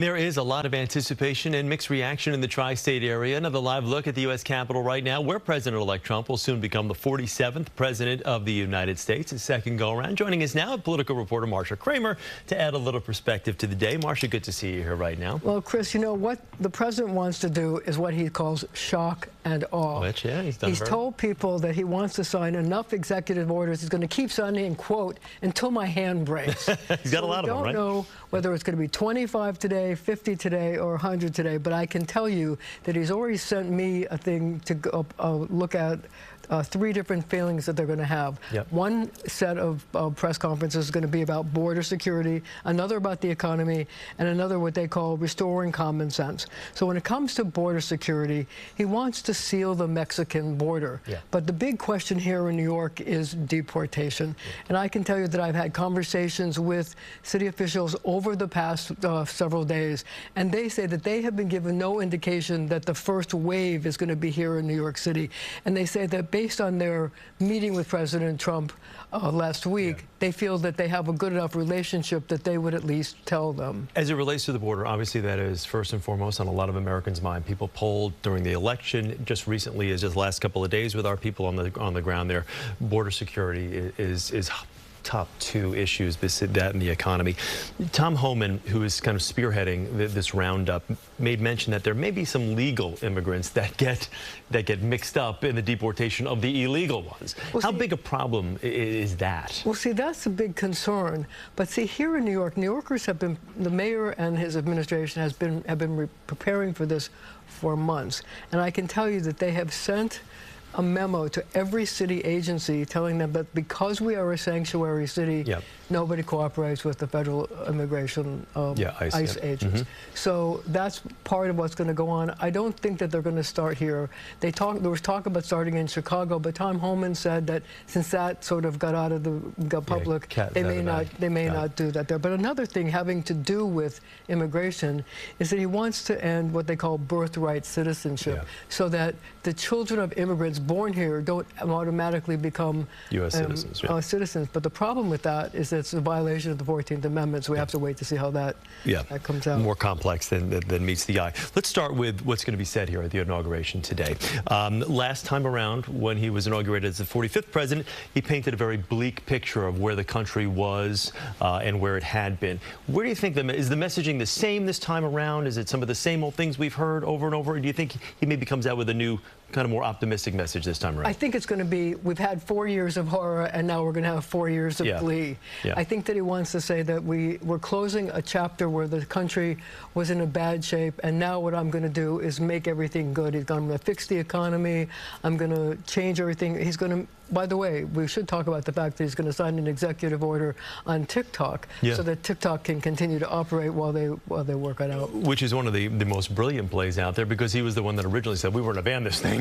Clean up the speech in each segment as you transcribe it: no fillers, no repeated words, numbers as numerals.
There is a lot of anticipation and mixed reaction in the tri-state area. Another live look at the U.S. Capitol right now, where President-elect Trump will soon become the 47th president of the United States, his second go-around. Joining us now, political reporter Marcia Kramer, to add a little perspective to the day. Marcia, good to see you here right now. Well, Chris, you know what the president wants to do is what he calls shock and awe. Which, yeah, he's told people that he wants to sign enough executive orders. He's going to keep signing, and quote, until my hand breaks. He's got a lot of them, right? We don't know whether it's going to be 25 today, 50 today, or 100 today, but I can tell you that he's already sent me a thing to go, look at 3 different feelings that they're going to have. Yep. One set of press conferences is going to be about border security, another about the economy, and another what they call restoring common sense. So when it comes to border security, he wants to seal the Mexican border. Yeah. But the big question here in New York is deportation. Yeah. And I can tell you that I've had conversations with city officials over the past several days, and they say that they have been given no indication that the first wave is going to be here in New York City. And they say that based on their meeting with President Trump last week, yeah, they feel that they have a good enough relationship that they would at least tell them. As it relates to the border, obviously that is first and foremost on a lot of Americans' mind. People polled during the election, just recently, as just the last couple of days with our people on the ground there. Border security is top 2 issues, that and the economy. Tom Homan, who is kind of spearheading this roundup, made mention that there may be some legal immigrants that get mixed up in the deportation of the illegal ones. Well, how big a problem is that? Well, see, that's a big concern. But see, here in New York, New Yorkers have been, the mayor and his administration have been preparing for this for months. And I can tell you that they have sent a memo to every city agency telling them that because we are a sanctuary city, yep, nobody cooperates with the federal immigration ICE agents. Mm-hmm. So that's part of what's going to go on. I don't think that they're going to start here. There was talk about starting in Chicago, but Tom Homan said that since that sort of got out of the public, they may not do that there. But another thing having to do with immigration is that he wants to end what they call birthright citizenship, yeah, so that the children of immigrants born here don't automatically become U.S. citizens. Yeah. Citizens. But the problem with that is that it's a violation of the 14th Amendment, so we have to wait to see how that comes out. More complex than meets the eye. Let's start with what's going to be said here at the inauguration today. Last time around, when he was inaugurated as the 45th president, he painted a very bleak picture of where the country was and where it had been. Where do you think is the messaging the same this time around? Is it some of the same old things we've heard over and over? Or do you think he maybe comes out with a new, kind of more optimistic message this time around? I think it's going to be, we've had 4 years of horror, and now we're going to have 4 years of glee. Yeah. I think that he wants to say that we're closing a chapter where the country was in a bad shape, and now what I'm going to do is make everything good. He's going to fix the economy. I'm going to change everything. He's going to, by the way, we should talk about the fact that he's going to sign an executive order on TikTok, so that TikTok can continue to operate while they work it out. Which is one of the most brilliant plays out there, because he was the one that originally said we were going to ban this thing.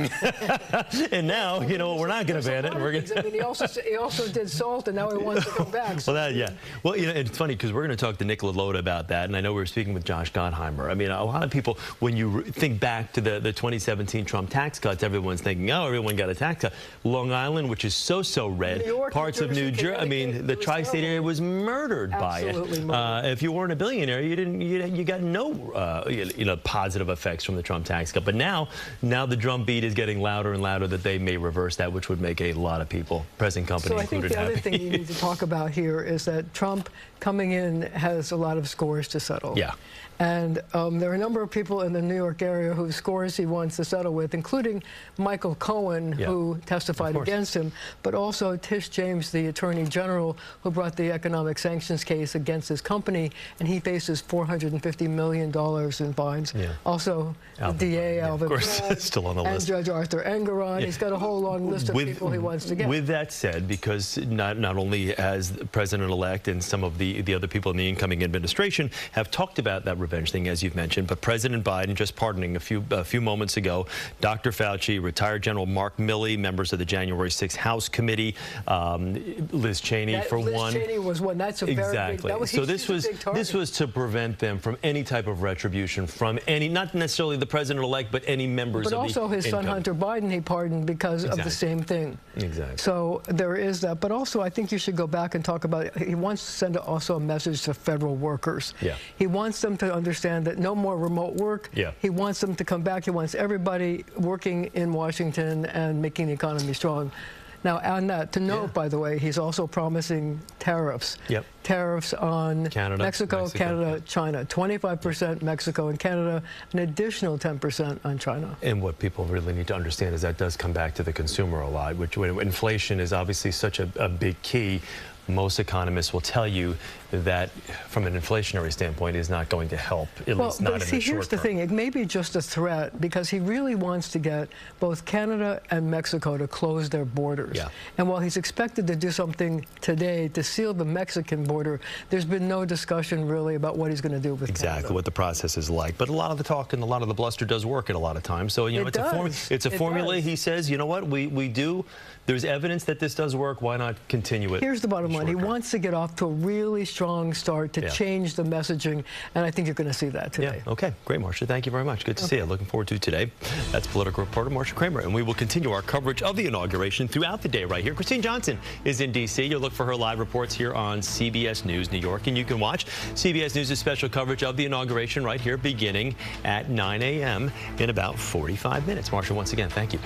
And now, you know, we're not going to ban it. We're I mean, he also did SALT, and now he wants to come back. So. Well, well, you know, it's funny because we're going to talk to Nicola Loda about that, and I know we were speaking with Josh Gottheimer. I mean, a lot of people, when you think back to the 2017 Trump tax cuts, everyone's thinking, oh, everyone got a tax cut. Long Island, which is so red, parts of New Jersey, I mean, the tri-state area was murdered by it. If you weren't a billionaire, you got no positive effects from the Trump tax cut. But now the drumbeat is getting louder and louder that they may reverse that, which would make a lot of people, present company included, happy. So I think the other thing you need to talk about here is that Trump coming in has a lot of scores to settle. Yeah. And there are a number of people in the New York area whose scores he wants to settle with, including Michael Cohen, who testified against him, but also Tish James, the Attorney General, who brought the economic sanctions case against his company, and he faces $450 million in fines. Yeah. Also, DA Alvin Bragg, still on the list, and Judge Arthur Engoron. He's got a whole long list of people he wants to get. With that said, because not only has the President-elect and some of the other people in the incoming administration have talked about that revenge thing, as you've mentioned, but President Biden just pardoning a few moments ago Dr. Fauci, retired General Mark Milley, members of the January 6th House Committee, Liz Cheney Liz Cheney was one. That's a very big, that was, so this was to prevent them from any type of retribution from any, not necessarily the President-elect, but any members of the also his son Hunter Biden he pardoned because of the same thing. Exactly. So there is that. But also, I think you should go back and talk about, he wants to send also a message to federal workers. Yeah. He wants them to understand that no more remote work. Yeah. He wants them to come back. He wants everybody working in Washington and making the economy strong. Now, on that, to note, by the way, he's also promising tariffs. Yep. Tariffs on Canada, Mexico, Canada, China. 25% Mexico and Canada, an additional 10% on China. And what people really need to understand is that does come back to the consumer a lot, which when inflation is obviously such a big key. Most economists will tell you that from an inflationary standpoint is not going to help, at least not in the short term. Here's the thing, it may be just a threat because he really wants to get both Canada and Mexico to close their borders. Yeah. And while he's expected to do something today to seal the Mexican border, there's been no discussion really about what he's going to do with Canada. What the process is like. But a lot of the talk and a lot of the bluster does work at a lot of times. So, you know, it's a formula. He says, you know what, we do. There's evidence that this does work. Why not continue it? Here's the bottom line. He wants to get off to a really strong start to change the messaging, and I think you're going to see that today. Yeah. Okay. Great, Marcia. Thank you very much. Good to see you. Looking forward to today. That's political reporter Marcia Kramer, and we will continue our coverage of the inauguration throughout the day right here. Christine Johnson is in D.C. You'll look for her live reports here on CBS News New York, and you can watch CBS News' special coverage of the inauguration right here beginning at 9 a.m. in about 45 minutes. Marcia, once again, thank you.